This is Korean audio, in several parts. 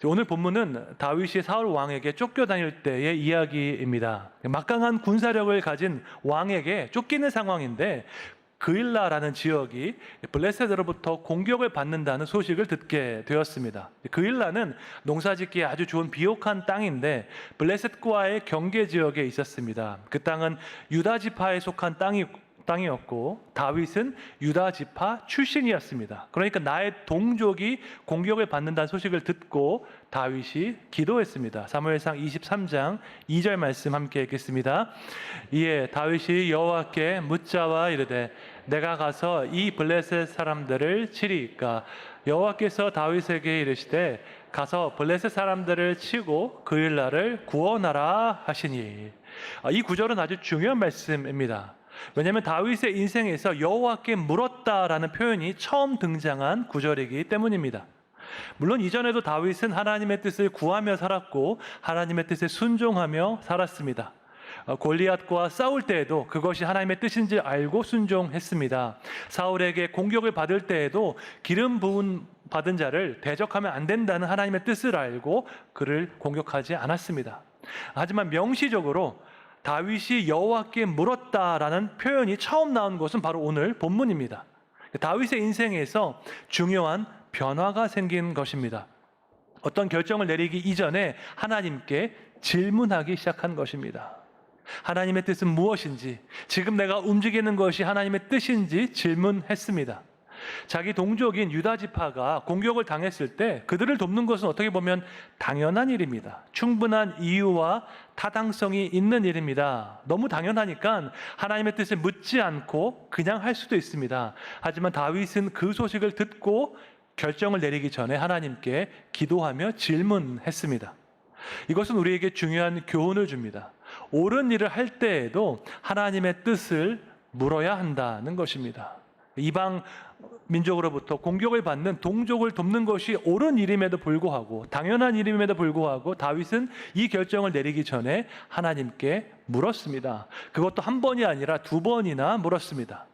오늘 본문은 다윗이 사울 왕에게 쫓겨다닐 때의 이야기입니다. 막강한 군사력을 가진 왕에게 쫓기는 상황인데 그일라라는 지역이 블레셋으로부터 공격을 받는다는 소식을 듣게 되었습니다. 그일라는 농사짓기에 아주 좋은 비옥한 땅인데 블레셋과의 경계 지역에 있었습니다. 그 땅은 유다 지파에 속한 땅이었고 다윗은 유다 지파 출신이었습니다. 그러니까 나의 동족이 공격을 받는다는 소식을 듣고 다윗이 기도했습니다. 사무엘상 23장 2절 말씀 함께 읽겠습니다. 이에 다윗이 여호와께 묻자와 이르되 내가 가서 이 블레셋 사람들을 치리이까? 여호와께서 다윗에게 이르시되 가서 블레셋 사람들을 치고 그일라를 구원하라 하시니. 이 구절은 아주 중요한 말씀입니다. 왜냐하면 다윗의 인생에서 여호와께 물었다라는 표현이 처음 등장한 구절이기 때문입니다. 물론 이전에도 다윗은 하나님의 뜻을 구하며 살았고 하나님의 뜻에 순종하며 살았습니다. 골리앗과 싸울 때에도 그것이 하나님의 뜻인지 알고 순종했습니다. 사울에게 공격을 받을 때에도 기름 부은 받은 자를 대적하면 안 된다는 하나님의 뜻을 알고 그를 공격하지 않았습니다. 하지만 명시적으로 다윗이 여호와께 물었다라는 표현이 처음 나온 것은 바로 오늘 본문입니다. 다윗의 인생에서 중요한 변화가 생긴 것입니다. 어떤 결정을 내리기 이전에 하나님께 질문하기 시작한 것입니다. 하나님의 뜻은 무엇인지, 지금 내가 움직이는 것이 하나님의 뜻인지 질문했습니다. 자기 동족인 유다 지파가 공격을 당했을 때 그들을 돕는 것은 어떻게 보면 당연한 일입니다. 충분한 이유와 타당성이 있는 일입니다. 너무 당연하니까 하나님의 뜻을 묻지 않고 그냥 할 수도 있습니다. 하지만 다윗은 그 소식을 듣고 결정을 내리기 전에 하나님께 기도하며 질문했습니다. 이것은 우리에게 중요한 교훈을 줍니다. 옳은 일을 할 때에도 하나님의 뜻을 물어야 한다는 것입니다. 이방 민족으로부터 공격을 받는 동족을 돕는 것이 옳은 일임에도 불구하고, 당연한 일임에도 불구하고 다윗은 이 결정을 내리기 전에 하나님께 물었습니다. 그것도 한 번이 아니라 두 번이나 물었습니다.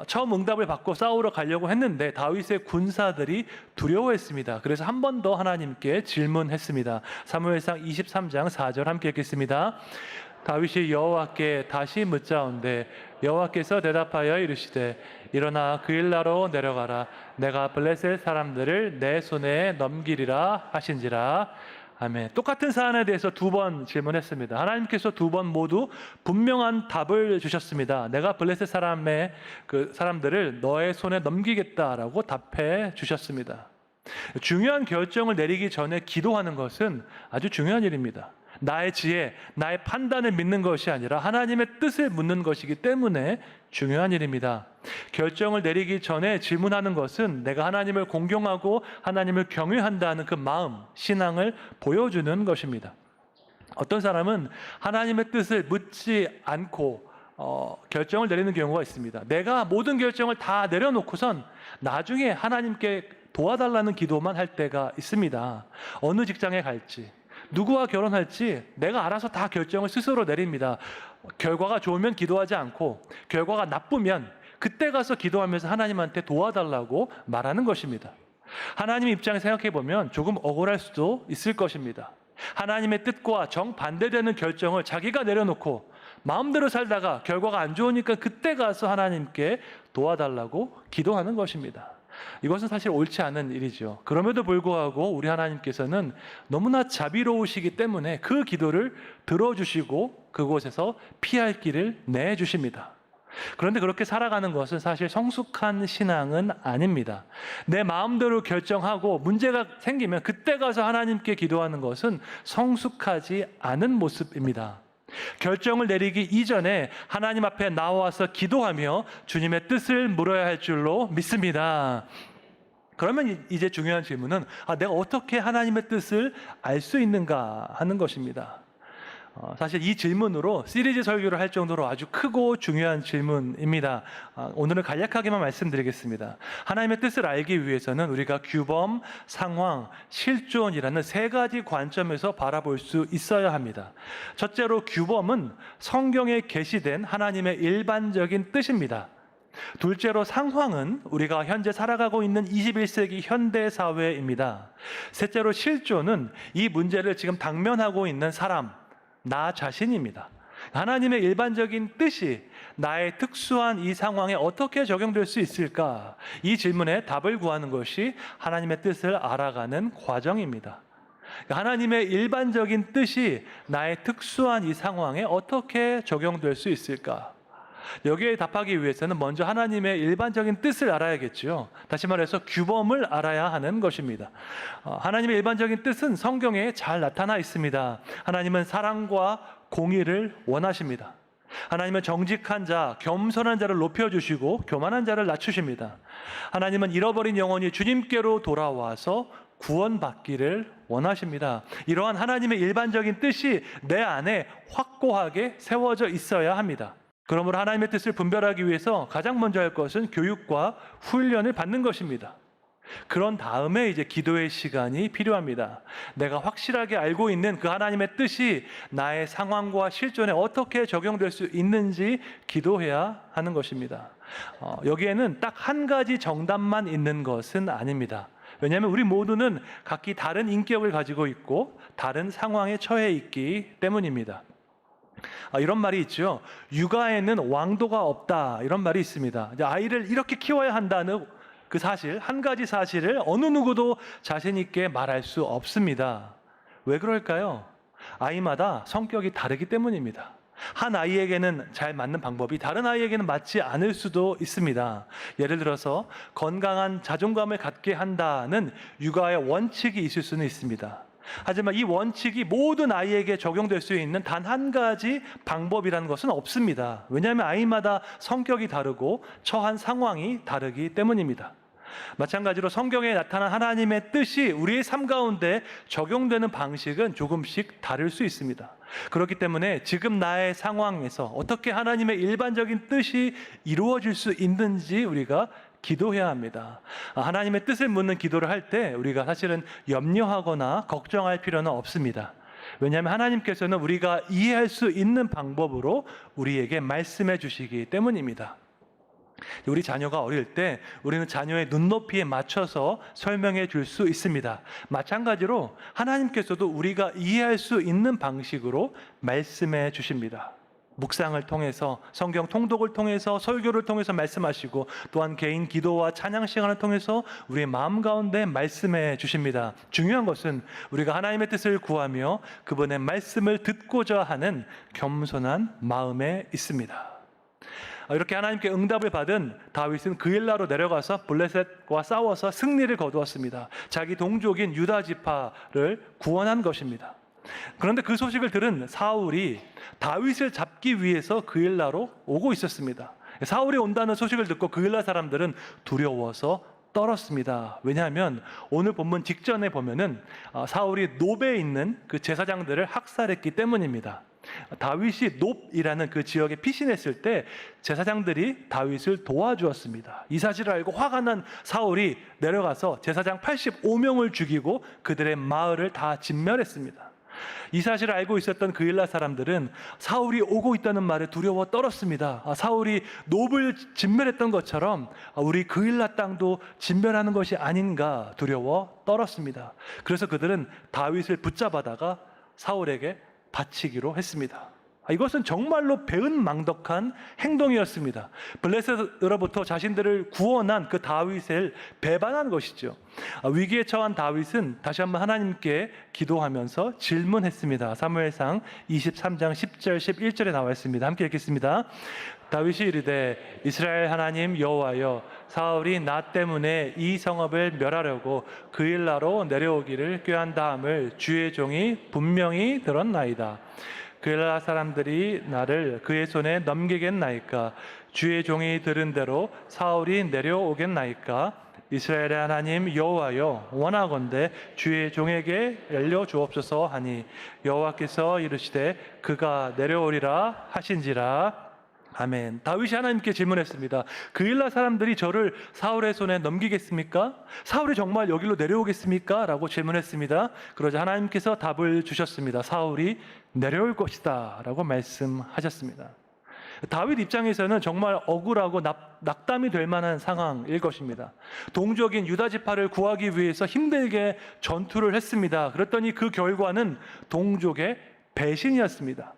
처음 응답을 받고 싸우러 가려고 했는데 다윗의 군사들이 두려워했습니다. 그래서 한 번 더 하나님께 질문했습니다. 사무엘상 23장 4절 함께 읽겠습니다. 다윗이 여호와께 다시 묻자온데 여호와께서 대답하여 이르시되 일어나 그일라로 내려가라. 내가 블레셋 사람들을 내 손에 넘기리라 하신지라. 아멘. 똑같은 사안에 대해서 두 번 질문했습니다. 하나님께서 두 번 모두 분명한 답을 주셨습니다. 내가 블레셋 사람들을 너의 손에 넘기겠다라고 답해 주셨습니다. 중요한 결정을 내리기 전에 기도하는 것은 아주 중요한 일입니다. 나의 지혜, 나의 판단을 믿는 것이 아니라 하나님의 뜻을 묻는 것이기 때문에 중요한 일입니다. 결정을 내리기 전에 질문하는 것은 내가 하나님을 공경하고 하나님을 경외한다는 그 마음, 신앙을 보여주는 것입니다. 어떤 사람은 하나님의 뜻을 묻지 않고 결정을 내리는 경우가 있습니다. 내가 모든 결정을 다 내려놓고선 나중에 하나님께 도와달라는 기도만 할 때가 있습니다. 어느 직장에 갈지, 누구와 결혼할지 내가 알아서 다 결정을 스스로 내립니다. 결과가 좋으면 기도하지 않고 결과가 나쁘면 그때 가서 기도하면서 하나님한테 도와달라고 말하는 것입니다. 하나님 입장에 생각해 보면 조금 억울할 수도 있을 것입니다. 하나님의 뜻과 정반대되는 결정을 자기가 내려놓고 마음대로 살다가 결과가 안 좋으니까 그때 가서 하나님께 도와달라고 기도하는 것입니다. 이것은 사실 옳지 않은 일이죠. 그럼에도 불구하고 우리 하나님께서는 너무나 자비로우시기 때문에 그 기도를 들어주시고 그곳에서 피할 길을 내주십니다. 그런데 그렇게 살아가는 것은 사실 성숙한 신앙은 아닙니다. 내 마음대로 결정하고 문제가 생기면 그때 가서 하나님께 기도하는 것은 성숙하지 않은 모습입니다. 결정을 내리기 이전에 하나님 앞에 나와서 기도하며 주님의 뜻을 물어야 할 줄로 믿습니다. 그러면 이제 중요한 질문은 내가 어떻게 하나님의 뜻을 알 수 있는가 하는 것입니다. 사실 이 질문으로 시리즈 설교를 할 정도로 아주 크고 중요한 질문입니다. 오늘은 간략하게만 말씀드리겠습니다. 하나님의 뜻을 알기 위해서는 우리가 규범, 상황, 실존이라는 세 가지 관점에서 바라볼 수 있어야 합니다. 첫째로 규범은 성경에 계시된 하나님의 일반적인 뜻입니다. 둘째로 상황은 우리가 현재 살아가고 있는 21세기 현대 사회입니다. 셋째로 실존은 이 문제를 지금 당면하고 있는 사람, 나 자신입니다. 하나님의 일반적인 뜻이 나의 특수한 이 상황에 어떻게 적용될 수 있을까? 이 질문에 답을 구하는 것이 하나님의 뜻을 알아가는 과정입니다. 하나님의 일반적인 뜻이 나의 특수한 이 상황에 어떻게 적용될 수 있을까? 여기에 답하기 위해서는 먼저 하나님의 일반적인 뜻을 알아야겠죠. 다시 말해서 규범을 알아야 하는 것입니다. 하나님의 일반적인 뜻은 성경에 잘 나타나 있습니다. 하나님은 사랑과 공의를 원하십니다. 하나님은 정직한 자, 겸손한 자를 높여주시고 교만한 자를 낮추십니다. 하나님은 잃어버린 영혼이 주님께로 돌아와서 구원받기를 원하십니다. 이러한 하나님의 일반적인 뜻이 내 안에 확고하게 세워져 있어야 합니다. 그러므로 하나님의 뜻을 분별하기 위해서 가장 먼저 할 것은 교육과 훈련을 받는 것입니다. 그런 다음에 이제 기도의 시간이 필요합니다. 내가 확실하게 알고 있는 그 하나님의 뜻이 나의 상황과 실존에 어떻게 적용될 수 있는지 기도해야 하는 것입니다. 여기에는 딱 한 가지 정답만 있는 것은 아닙니다. 왜냐하면 우리 모두는 각기 다른 인격을 가지고 있고 다른 상황에 처해 있기 때문입니다. 이런 말이 있죠. 육아에는 왕도가 없다, 이런 말이 있습니다. 아이를 이렇게 키워야 한다는 그 사실, 한 가지 사실을 어느 누구도 자신 있게 말할 수 없습니다. 왜 그럴까요? 아이마다 성격이 다르기 때문입니다. 한 아이에게는 잘 맞는 방법이 다른 아이에게는 맞지 않을 수도 있습니다. 예를 들어서 건강한 자존감을 갖게 한다는 육아의 원칙이 있을 수는 있습니다. 하지만 이 원칙이 모든 아이에게 적용될 수 있는 단 한 가지 방법이라는 것은 없습니다. 왜냐하면 아이마다 성격이 다르고 처한 상황이 다르기 때문입니다. 마찬가지로 성경에 나타난 하나님의 뜻이 우리의 삶 가운데 적용되는 방식은 조금씩 다를 수 있습니다. 그렇기 때문에 지금 나의 상황에서 어떻게 하나님의 일반적인 뜻이 이루어질 수 있는지 우리가 기도해야 합니다. 하나님의 뜻을 묻는 기도를 할 때 우리가 사실은 염려하거나 걱정할 필요는 없습니다. 왜냐하면 하나님께서는 우리가 이해할 수 있는 방법으로 우리에게 말씀해 주시기 때문입니다. 우리 자녀가 어릴 때 우리는 자녀의 눈높이에 맞춰서 설명해 줄 수 있습니다. 마찬가지로 하나님께서도 우리가 이해할 수 있는 방식으로 말씀해 주십니다. 묵상을 통해서, 성경 통독을 통해서, 설교를 통해서 말씀하시고 또한 개인 기도와 찬양 시간을 통해서 우리의 마음 가운데 말씀해 주십니다. 중요한 것은 우리가 하나님의 뜻을 구하며 그분의 말씀을 듣고자 하는 겸손한 마음에 있습니다. 이렇게 하나님께 응답을 받은 다윗은 그일라로 내려가서 블레셋과 싸워서 승리를 거두었습니다. 자기 동족인 유다 지파를 구원한 것입니다. 그런데 그 소식을 들은 사울이 다윗을 잡기 위해서 그일라로 오고 있었습니다. 사울이 온다는 소식을 듣고 그일라 사람들은 두려워서 떨었습니다. 왜냐하면 오늘 본문 직전에 보면은 사울이 노베에 있는 그 제사장들을 학살했기 때문입니다. 다윗이 놉이라는 그 지역에 피신했을 때 제사장들이 다윗을 도와주었습니다. 이 사실을 알고 화가 난 사울이 내려가서 제사장 85명을 죽이고 그들의 마을을 다 진멸했습니다. 이 사실을 알고 있었던 그일라 사람들은 사울이 오고 있다는 말에 두려워 떨었습니다. 사울이 놉을 진멸했던 것처럼 우리 그일라 땅도 진멸하는 것이 아닌가 두려워 떨었습니다. 그래서 그들은 다윗을 붙잡아다가 사울에게 바치기로 했습니다. 이것은 정말로 배은망덕한 행동이었습니다. 블레셋으로부터 자신들을 구원한 그 다윗을 배반한 것이죠. 위기에 처한 다윗은 다시 한번 하나님께 기도하면서 질문했습니다. 사무엘상 23장 10절 11절에 나와 있습니다. 함께 읽겠습니다. 다윗이 이르되 이스라엘 하나님 여호와여, 사울이 나 때문에 이 성읍을 멸하려고 그일라로 내려오기를 꾀한다함을 주의 종이 분명히 들었나이다. 그일라 사람들이 나를 그의 손에 넘기겠나이까? 주의 종이 들은 대로 사울이 내려오겠나이까? 이스라엘의 하나님 여호와여, 원하건대 주의 종에게 알려주옵소서 하니 여호와께서 이르시되 그가 내려오리라 하신지라. 아멘. 다윗이 하나님께 질문했습니다. 그일라 사람들이 저를 사울의 손에 넘기겠습니까? 사울이 정말 여기로 내려오겠습니까? 라고 질문했습니다. 그러자 하나님께서 답을 주셨습니다. 사울이 내려올 것이다 라고 말씀하셨습니다. 다윗 입장에서는 정말 억울하고 낙담이 될 만한 상황일 것입니다. 동족인 유다 지파를 구하기 위해서 힘들게 전투를 했습니다. 그랬더니 그 결과는 동족의 배신이었습니다.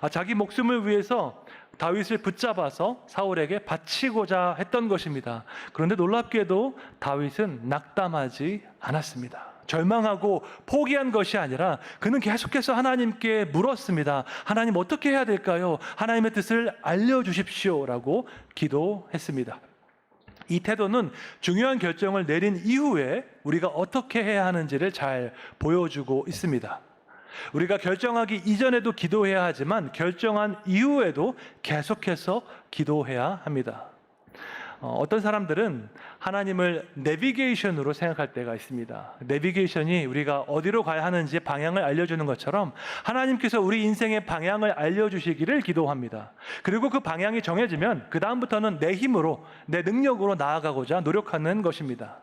자기 목숨을 위해서 다윗을 붙잡아서 사울에게 바치고자 했던 것입니다. 그런데 놀랍게도 다윗은 낙담하지 않았습니다. 절망하고 포기한 것이 아니라 그는 계속해서 하나님께 물었습니다. 하나님, 어떻게 해야 될까요? 하나님의 뜻을 알려주십시오라고 기도했습니다. 이 태도는 중요한 결정을 내린 이후에 우리가 어떻게 해야 하는지를 잘 보여주고 있습니다. 우리가 결정하기 이전에도 기도해야 하지만 결정한 이후에도 계속해서 기도해야 합니다. 어떤 사람들은 하나님을 내비게이션으로 생각할 때가 있습니다. 내비게이션이 우리가 어디로 가야 하는지 방향을 알려주는 것처럼 하나님께서 우리 인생의 방향을 알려주시기를 기도합니다. 그리고 그 방향이 정해지면 그 다음부터는 내 힘으로, 내 능력으로 나아가고자 노력하는 것입니다.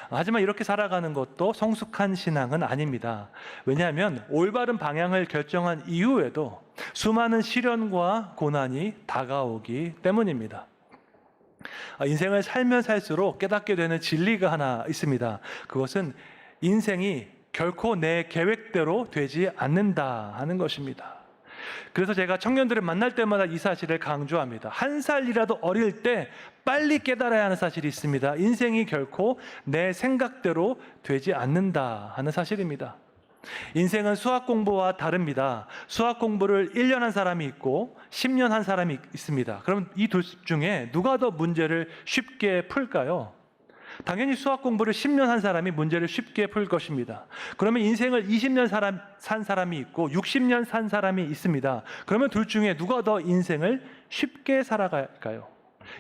하지만 이렇게 살아가는 것도 성숙한 신앙은 아닙니다. 왜냐하면 올바른 방향을 결정한 이후에도 수많은 시련과 고난이 다가오기 때문입니다. 인생을 살면 살수록 깨닫게 되는 진리가 하나 있습니다. 그것은 인생이 결코 내 계획대로 되지 않는다 하는 것입니다. 그래서 제가 청년들을 만날 때마다 이 사실을 강조합니다. 한 살이라도 어릴 때 빨리 깨달아야 하는 사실이 있습니다. 인생이 결코 내 생각대로 되지 않는다 하는 사실입니다. 인생은 수학 공부와 다릅니다. 수학 공부를 1년 한 사람이 있고 10년 한 사람이 있습니다. 그럼 이 둘 중에 누가 더 문제를 쉽게 풀까요? 당연히 수학 공부를 10년 한 사람이 문제를 쉽게 풀 것입니다. 그러면 인생을 20년 산 사람이 있고 60년 산 사람이 있습니다. 그러면 둘 중에 누가 더 인생을 쉽게 살아갈까요?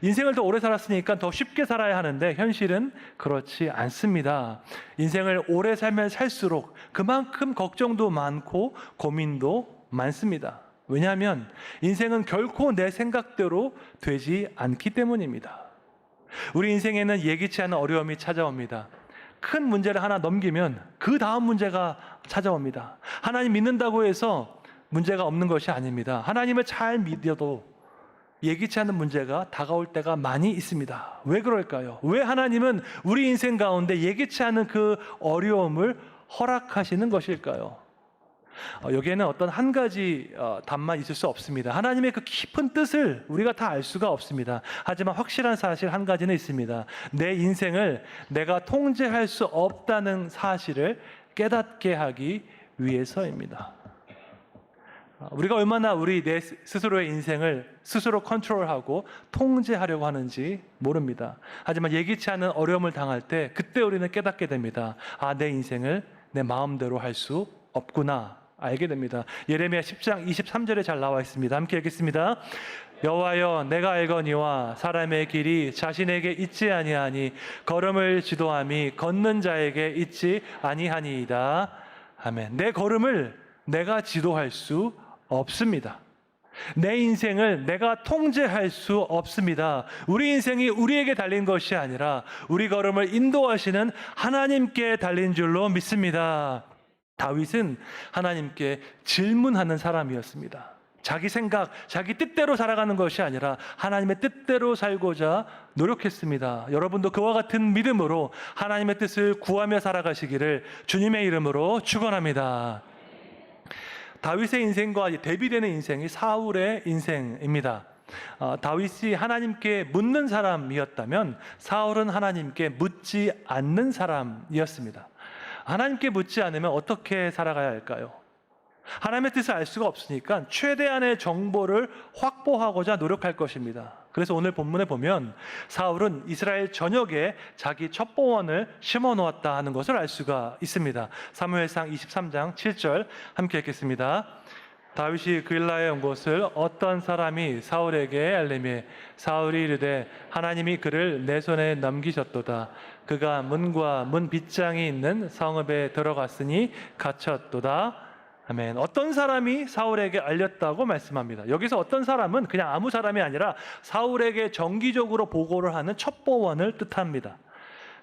인생을 더 오래 살았으니까 더 쉽게 살아야 하는데 현실은 그렇지 않습니다. 인생을 오래 살면 살수록 그만큼 걱정도 많고 고민도 많습니다. 왜냐하면 인생은 결코 내 생각대로 되지 않기 때문입니다. 우리 인생에는 예기치 않은 어려움이 찾아옵니다. 큰 문제를 하나 넘기면 그 다음 문제가 찾아옵니다. 하나님 믿는다고 해서 문제가 없는 것이 아닙니다. 하나님을 잘 믿어도 예기치 않은 문제가 다가올 때가 많이 있습니다. 왜 그럴까요? 왜 하나님은 우리 인생 가운데 예기치 않은 그 어려움을 허락하시는 것일까요? 여기에는 어떤 한 가지 답만 있을 수 없습니다. 하나님의 그 깊은 뜻을 우리가 다 알 수가 없습니다. 하지만 확실한 사실 한 가지는 있습니다. 내 인생을 내가 통제할 수 없다는 사실을 깨닫게 하기 위해서입니다. 우리가 얼마나 우리 내 스스로의 인생을 스스로 컨트롤하고 통제하려고 하는지 모릅니다. 하지만 예기치 않은 어려움을 당할 때 그때 우리는 깨닫게 됩니다. 내 인생을 내 마음대로 할 수 없구나 알게 됩니다. 예레미야 10장 23절에 잘 나와 있습니다. 함께 읽겠습니다. 여호와여, 내가 알거니와 사람의 길이 자신에게 있지 아니하니 걸음을 지도함이 걷는 자에게 있지 아니하니이다. 아멘. 내 걸음을 내가 지도할 수 없습니다. 내 인생을 내가 통제할 수 없습니다. 우리 인생이 우리에게 달린 것이 아니라 우리 걸음을 인도하시는 하나님께 달린 줄로 믿습니다. 다윗은 하나님께 질문하는 사람이었습니다. 자기 생각, 자기 뜻대로 살아가는 것이 아니라 하나님의 뜻대로 살고자 노력했습니다. 여러분도 그와 같은 믿음으로 하나님의 뜻을 구하며 살아가시기를 주님의 이름으로 축원합니다. 다윗의 인생과 대비되는 인생이 사울의 인생입니다. 다윗이 하나님께 묻는 사람이었다면 사울은 하나님께 묻지 않는 사람이었습니다. 하나님께 묻지 않으면 어떻게 살아가야 할까요? 하나님의 뜻을 알 수가 없으니까 최대한의 정보를 확보하고자 노력할 것입니다. 그래서 오늘 본문에 보면 사울은 이스라엘 전역에 자기 첩보원을 심어 놓았다 하는 것을 알 수가 있습니다. 사무엘상 23장 7절 함께 읽겠습니다. 다윗이 그일라에 온 것을 어떤 사람이 사울에게 알리매 사울이 이르되 하나님이 그를 내 손에 넘기셨도다. 그가 문과 문 빗장이 있는 성읍에 들어갔으니 갇혔도다. 아멘. 어떤 사람이 사울에게 알렸다고 말씀합니다. 여기서 어떤 사람은 그냥 아무 사람이 아니라 사울에게 정기적으로 보고를 하는 첩보원을 뜻합니다.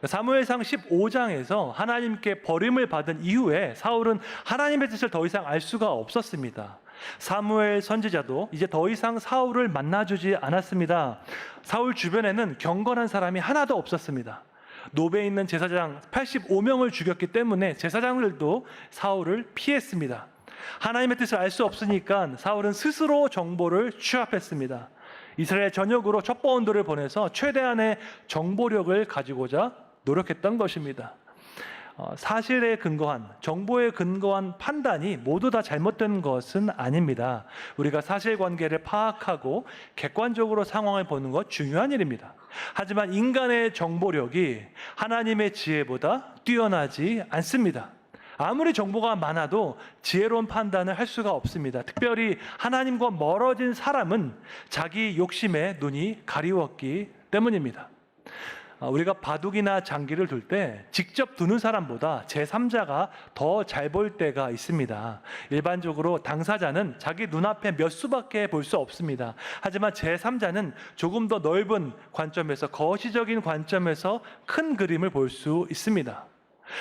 사무엘상 15장에서 하나님께 버림을 받은 이후에 사울은 하나님의 뜻을 더 이상 알 수가 없었습니다. 사무엘 선지자도 이제 더 이상 사울을 만나주지 않았습니다. 사울 주변에는 경건한 사람이 하나도 없었습니다. 노베에 있는 제사장 85명을 죽였기 때문에 제사장들도 사울을 피했습니다. 하나님의 뜻을 알 수 없으니까 사울은 스스로 정보를 취합했습니다. 이스라엘 전역으로 첩보원들을 보내서 최대한의 정보력을 가지고자 노력했던 것입니다. 사실에 근거한, 정보에 근거한 판단이 모두 다 잘못된 것은 아닙니다. 우리가 사실관계를 파악하고 객관적으로 상황을 보는 것 중요한 일입니다. 하지만 인간의 정보력이 하나님의 지혜보다 뛰어나지 않습니다. 아무리 정보가 많아도 지혜로운 판단을 할 수가 없습니다. 특별히 하나님과 멀어진 사람은 자기 욕심에 눈이 가리웠기 때문입니다. 우리가 바둑이나 장기를 둘 때 직접 두는 사람보다 제3자가 더 잘 볼 때가 있습니다. 일반적으로 당사자는 자기 눈앞에 몇 수밖에 볼 수 없습니다. 하지만 제3자는 조금 더 넓은 관점에서, 거시적인 관점에서 큰 그림을 볼 수 있습니다.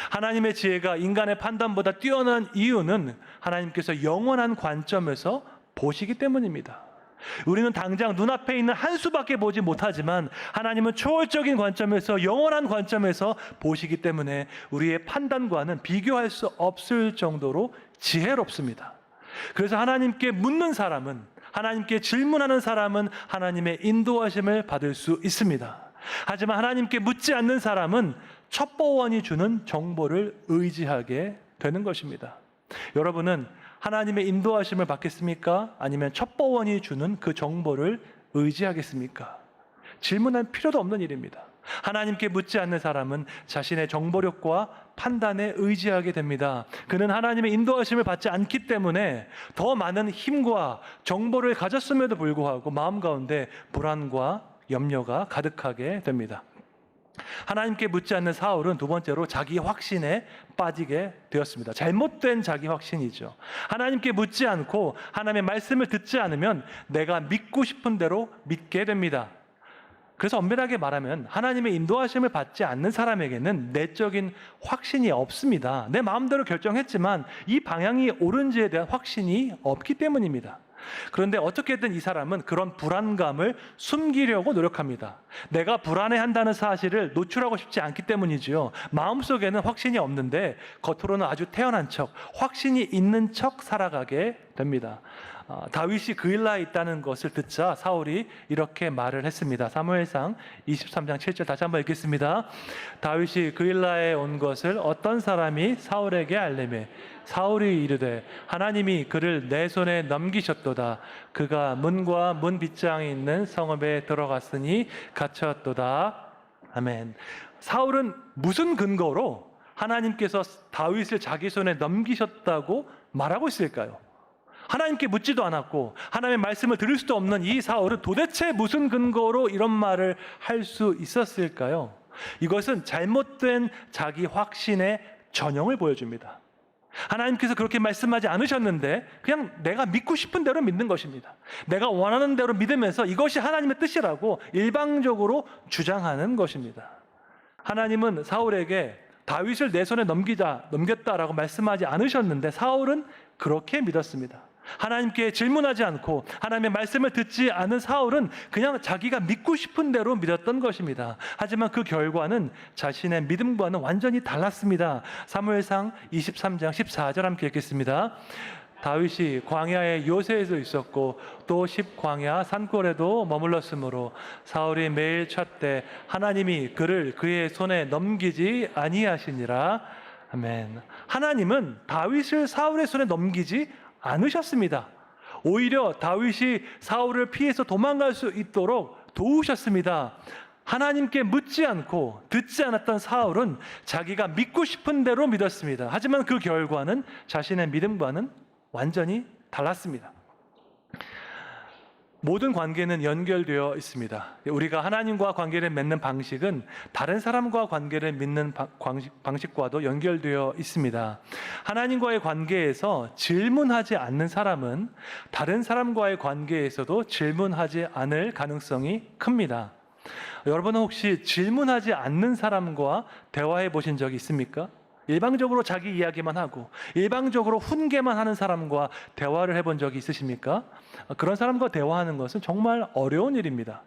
하나님의 지혜가 인간의 판단보다 뛰어난 이유는 하나님께서 영원한 관점에서 보시기 때문입니다. 우리는 당장 눈앞에 있는 한 수밖에 보지 못하지만 하나님은 초월적인 관점에서, 영원한 관점에서 보시기 때문에 우리의 판단과는 비교할 수 없을 정도로 지혜롭습니다. 그래서 하나님께 묻는 사람은, 하나님께 질문하는 사람은 하나님의 인도하심을 받을 수 있습니다. 하지만 하나님께 묻지 않는 사람은 첩보원이 주는 정보를 의지하게 되는 것입니다. 여러분은 하나님의 인도하심을 받겠습니까? 아니면 첩보원이 주는 그 정보를 의지하겠습니까? 질문할 필요도 없는 일입니다. 하나님께 묻지 않는 사람은 자신의 정보력과 판단에 의지하게 됩니다. 그는 하나님의 인도하심을 받지 않기 때문에 더 많은 힘과 정보를 가졌음에도 불구하고 마음 가운데 불안과 염려가 가득하게 됩니다. 하나님께 묻지 않는 사울은 두 번째로 자기 확신에 빠지게 되었습니다. 잘못된 자기 확신이죠. 하나님께 묻지 않고 하나님의 말씀을 듣지 않으면 내가 믿고 싶은 대로 믿게 됩니다. 그래서 엄밀하게 말하면 하나님의 인도하심을 받지 않는 사람에게는 내적인 확신이 없습니다. 내 마음대로 결정했지만 이 방향이 옳은지에 대한 확신이 없기 때문입니다. 그런데 어떻게든 이 사람은 그런 불안감을 숨기려고 노력합니다. 내가 불안해한다는 사실을 노출하고 싶지 않기 때문이지요. 마음속에는 확신이 없는데 겉으로는 아주 태연한 척, 확신이 있는 척 살아가게 됩니다. 다윗이 그일라에 있다는 것을 듣자 사울이 이렇게 말을 했습니다. 사무엘상 23장 7절 다시 한번 읽겠습니다. 다윗이 그일라에 온 것을 어떤 사람이 사울에게 알리매 사울이 이르되 하나님이 그를 내 손에 넘기셨도다. 그가 문과 문 빗장이 있는 성읍에 들어갔으니 갇혔도다. 아멘. 사울은 무슨 근거로 하나님께서 다윗을 자기 손에 넘기셨다고 말하고 있을까요? 하나님께 묻지도 않았고 하나님의 말씀을 들을 수도 없는 이 사울은 도대체 무슨 근거로 이런 말을 할 수 있었을까요? 이것은 잘못된 자기 확신의 전형을 보여줍니다. 하나님께서 그렇게 말씀하지 않으셨는데 그냥 내가 믿고 싶은 대로 믿는 것입니다. 내가 원하는 대로 믿으면서 이것이 하나님의 뜻이라고 일방적으로 주장하는 것입니다. 하나님은 사울에게 다윗을 내 손에 넘겼다라고 말씀하지 않으셨는데 사울은 그렇게 믿었습니다. 하나님께 질문하지 않고 하나님의 말씀을 듣지 않은 사울은 그냥 자기가 믿고 싶은 대로 믿었던 것입니다. 하지만 그 결과는 자신의 믿음과는 완전히 달랐습니다. 사무엘상 23장 14절 함께 읽겠습니다. 다윗이 광야의 요새에도 있었고 또 십광야 산골에도 머물렀으므로 사울이 매일 찾되 하나님이 그를 그의 손에 넘기지 아니하시니라. 아멘. 하나님은 다윗을 사울의 손에 넘기지 않으셨습니다. 오히려 다윗이 사울을 피해서 도망갈 수 있도록 도우셨습니다. 하나님께 묻지 않고 듣지 않았던 사울은 자기가 믿고 싶은 대로 믿었습니다. 하지만 그 결과는 자신의 믿음과는 완전히 달랐습니다. 모든 관계는 연결되어 있습니다. 우리가 하나님과 관계를 맺는 방식은 다른 사람과 관계를 맺는 방식과도 연결되어 있습니다. 하나님과의 관계에서 질문하지 않는 사람은 다른 사람과의 관계에서도 질문하지 않을 가능성이 큽니다. 여러분은 혹시 질문하지 않는 사람과 대화해 보신 적이 있습니까? 일방적으로 자기 이야기만 하고 일방적으로 훈계만 하는 사람과 대화를 해본 적이 있으십니까? 그런 사람과 대화하는 것은 정말 어려운 일입니다.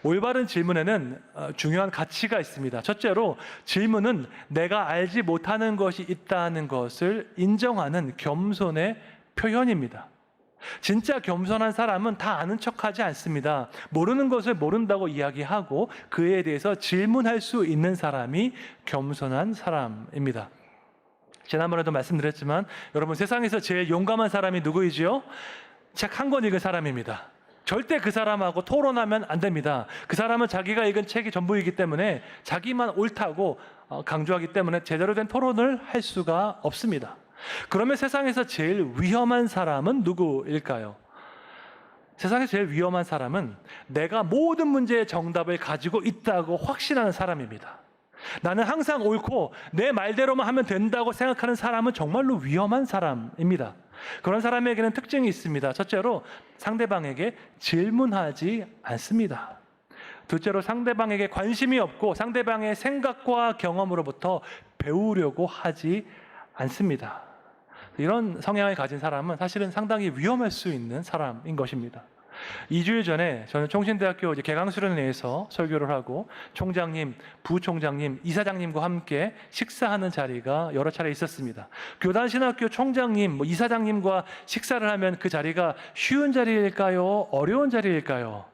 올바른 질문에는 중요한 가치가 있습니다. 첫째로 질문은 내가 알지 못하는 것이 있다는 것을 인정하는 겸손의 표현입니다. 진짜 겸손한 사람은 다 아는 척하지 않습니다. 모르는 것을 모른다고 이야기하고 그에 대해서 질문할 수 있는 사람이 겸손한 사람입니다. 지난번에도 말씀드렸지만 여러분, 세상에서 제일 용감한 사람이 누구이지요? 책 한 권 읽은 사람입니다. 절대 그 사람하고 토론하면 안 됩니다. 그 사람은 자기가 읽은 책이 전부이기 때문에 자기만 옳다고 강조하기 때문에 제대로 된 토론을 할 수가 없습니다. 그러면 세상에서 제일 위험한 사람은 누구일까요? 세상에서 제일 위험한 사람은 내가 모든 문제의 정답을 가지고 있다고 확신하는 사람입니다. 나는 항상 옳고 내 말대로만 하면 된다고 생각하는 사람은 정말로 위험한 사람입니다. 그런 사람에게는 특징이 있습니다. 첫째로 상대방에게 질문하지 않습니다. 둘째로 상대방에게 관심이 없고 상대방의 생각과 경험으로부터 배우려고 하지 않습니다. 이런 성향을 가진 사람은 사실은 상당히 위험할 수 있는 사람인 것입니다. 2주일 전에 저는 총신대학교 개강수련회에서 설교를 하고 총장님, 부총장님, 이사장님과 함께 식사하는 자리가 여러 차례 있었습니다. 교단신학교 총장님, 이사장님과 식사를 하면 그 자리가 쉬운 자리일까요? 어려운 자리일까요?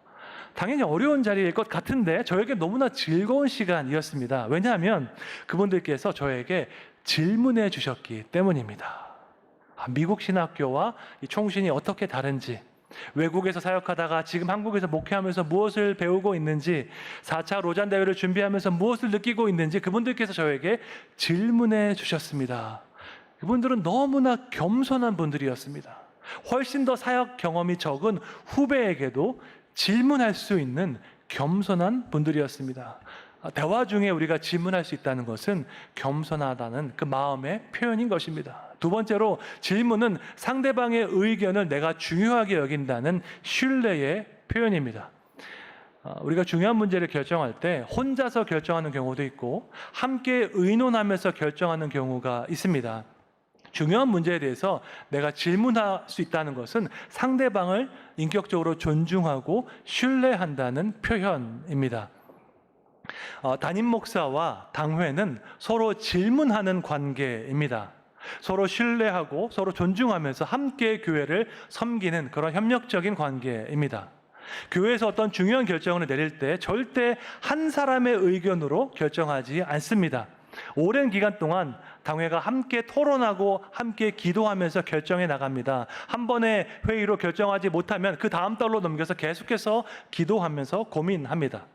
당연히 어려운 자리일 것 같은데 저에게 너무나 즐거운 시간이었습니다. 왜냐하면 그분들께서 저에게 질문해 주셨기 때문입니다. 미국 신학교와 이 총신이 어떻게 다른지, 외국에서 사역하다가 지금 한국에서 목회하면서 무엇을 배우고 있는지, 4차 로잔 대회를 준비하면서 무엇을 느끼고 있는지 그분들께서 저에게 질문해 주셨습니다. 그분들은 너무나 겸손한 분들이었습니다. 훨씬 더 사역 경험이 적은 후배에게도 질문할 수 있는 겸손한 분들이었습니다. 대화 중에 우리가 질문할 수 있다는 것은 겸손하다는 그 마음의 표현인 것입니다. 두 번째로 질문은 상대방의 의견을 내가 중요하게 여긴다는 신뢰의 표현입니다. 우리가 중요한 문제를 결정할 때 혼자서 결정하는 경우도 있고 함께 의논하면서 결정하는 경우가 있습니다. 중요한 문제에 대해서 내가 질문할 수 있다는 것은 상대방을 인격적으로 존중하고 신뢰한다는 표현입니다. 담임 목사와 당회는 서로 질문하는 관계입니다. 서로 신뢰하고 서로 존중하면서 함께 교회를 섬기는 그런 협력적인 관계입니다. 교회에서 어떤 중요한 결정을 내릴 때 절대 한 사람의 의견으로 결정하지 않습니다. 오랜 기간 동안 당회가 함께 토론하고 함께 기도하면서 결정해 나갑니다. 한 번의 회의로 결정하지 못하면 그 다음 달로 넘겨서 계속해서 기도하면서 고민합니다.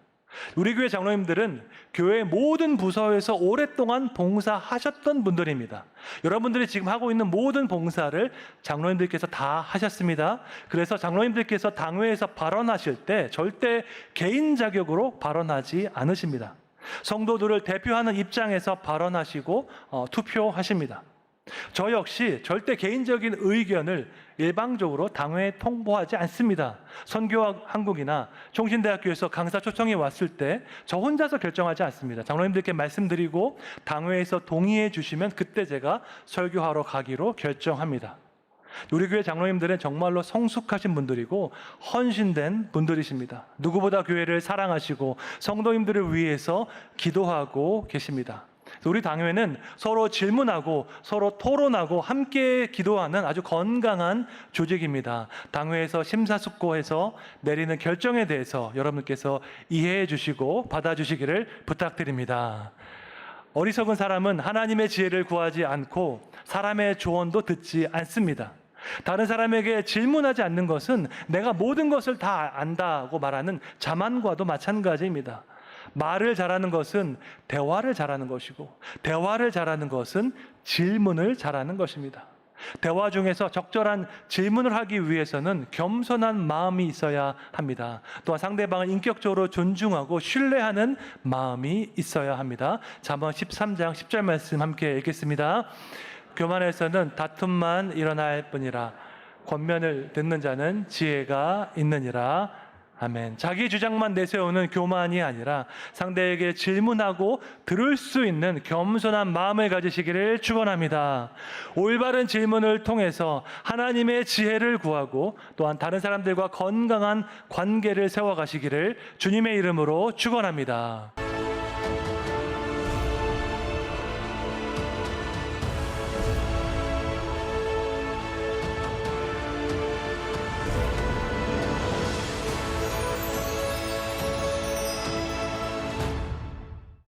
우리 교회 장로님들은 교회 모든 부서에서 오랫동안 봉사하셨던 분들입니다. 여러분들이 지금 하고 있는 모든 봉사를 장로님들께서 다 하셨습니다. 그래서 장로님들께서 당회에서 발언하실 때 절대 개인 자격으로 발언하지 않으십니다. 성도들을 대표하는 입장에서 발언하시고 투표하십니다. 저 역시 절대 개인적인 의견을 일방적으로 당회에 통보하지 않습니다. 선교학 한국이나 총신대학교에서 강사 초청이 왔을 때 저 혼자서 결정하지 않습니다. 장로님들께 말씀드리고 당회에서 동의해 주시면 그때 제가 설교하러 가기로 결정합니다. 우리 교회 장로님들은 정말로 성숙하신 분들이고 헌신된 분들이십니다. 누구보다 교회를 사랑하시고 성도님들을 위해서 기도하고 계십니다. 우리 당회는 서로 질문하고 서로 토론하고 함께 기도하는 아주 건강한 조직입니다. 당회에서 심사숙고해서 내리는 결정에 대해서 여러분께서 이해해 주시고 받아주시기를 부탁드립니다. 어리석은 사람은 하나님의 지혜를 구하지 않고 사람의 조언도 듣지 않습니다. 다른 사람에게 질문하지 않는 것은 내가 모든 것을 다 안다고 말하는 자만과도 마찬가지입니다. 말을 잘하는 것은 대화를 잘하는 것이고 대화를 잘하는 것은 질문을 잘하는 것입니다. 대화 중에서 적절한 질문을 하기 위해서는 겸손한 마음이 있어야 합니다. 또한 상대방을 인격적으로 존중하고 신뢰하는 마음이 있어야 합니다. 잠언 13장 10절 말씀 함께 읽겠습니다. 교만에서는 다툼만 일어날 뿐이라 권면을 듣는 자는 지혜가 있느니라. 아멘. 자기 주장만 내세우는 교만이 아니라 상대에게 질문하고 들을 수 있는 겸손한 마음을 가지시기를 축원합니다. 올바른 질문을 통해서 하나님의 지혜를 구하고 또한 다른 사람들과 건강한 관계를 세워가시기를 주님의 이름으로 축원합니다.